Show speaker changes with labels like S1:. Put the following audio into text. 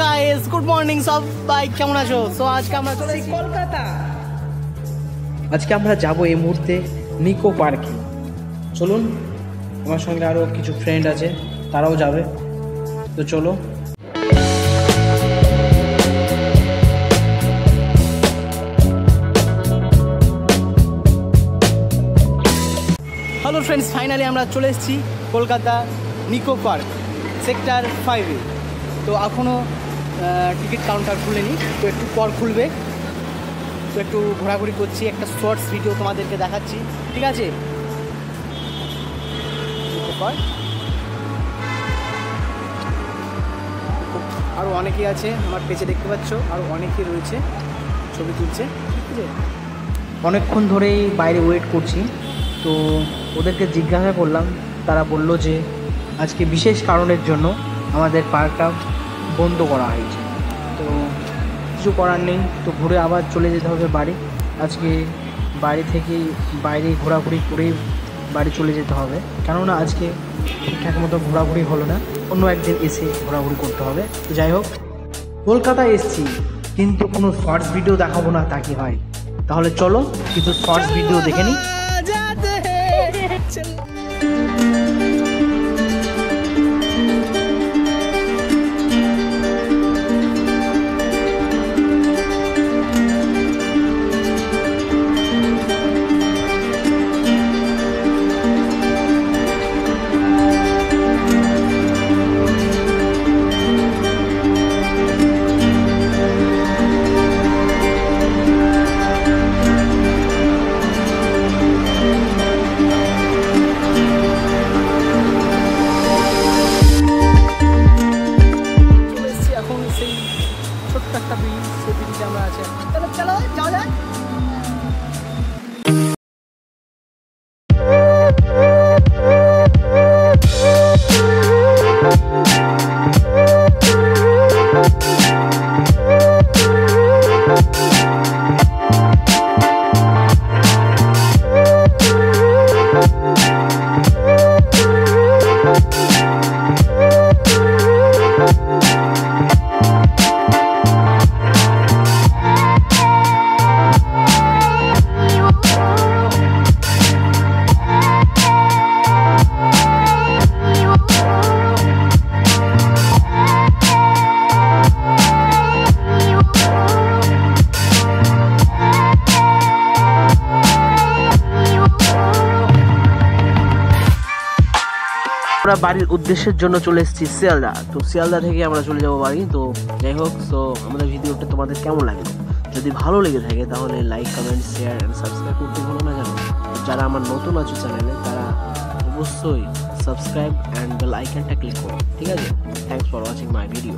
S1: Guys good morning সবাই, কেমন আছো? সো আজকে আমরা চলে এসেছি কলকাতা। আজকে আমরা যাব এই মুহূর্তে নিকো পার্কে। চলুন, আমার সঙ্গে আরও কিছু ফ্রেন্ড আছে, তারাও যাবে। তো চলো। হ্যালো ফ্রেন্ডস, ফাইনালি আমরা চলে এসেছি কলকাতা নিকো পার্ক সেক্টর 5-এ। তো এখনও টিকিট কাউন্টার খুলেনি, তো একটু পর খুলবে। তো একটু ঘোরাঘুরি করছি, একটা শর্টস ভিডিও তোমাদেরকে দেখাচ্ছি, ঠিক আছে? নিকো পার্ক আরও অনেকেই আছে, আমার পেজে দেখতে পাচ্ছ, আরও অনেকেই রয়েছে, ছবি তুলছে, ঠিক আছে? অনেকক্ষণ ধরেই বাইরে ওয়েট করছি, তো ওদেরকে জিজ্ঞাসা করলাম, তারা বলল যে আজকে বিশেষ কারণের জন্য আমাদের পার্কটা বন্ধ করা হয়েছে। তো কিছু করার নেই, তো ঘুরে আবার চলে যেতে হবে বাড়ি। আজকে বাড়ি থেকে বাইরে ঘোরাঘুরি করেই বাড়ি চলে যেতে হবে, কেননা আজকে ঠিকঠাক মতো ঘোরাঘুরি হলো না, অন্য একদিন এসে ঘোরাঘুরি করতে হবে। তো যাই হোক, কলকাতায় এসেছি কিন্তু কোনো শর্টস ভিডিও দেখাবো না, তা কি হয়? তাহলে চলো কিছু শর্টস ভিডিও দেখে নিই। ছোট্ট একটা ব্রিজ, সেই ব্রিজে আমরা আছি। চলো চলো যাওয়া যাক। আমরা বাড়ির উদ্দেশ্যের জন্য চলে এসেছি শিয়ালদা। তো শিয়ালদা থেকে আমরা চলে যাব বাড়ি। তো যাই হোক, তো আমাদের ভিডিওটা তোমাদের কেমন লাগে? যদি ভালো লেগে থাকে তাহলে like, comment, share and subscribe করতে ভুলো না যেন। যারা আমার নতুন আছে চ্যানেলে, তারা অবশ্যই সাবস্ক্রাইব অ্যান্ড বেল আইকনটা ক্লিক করো, ঠিক আছে? Thanks for watching my video.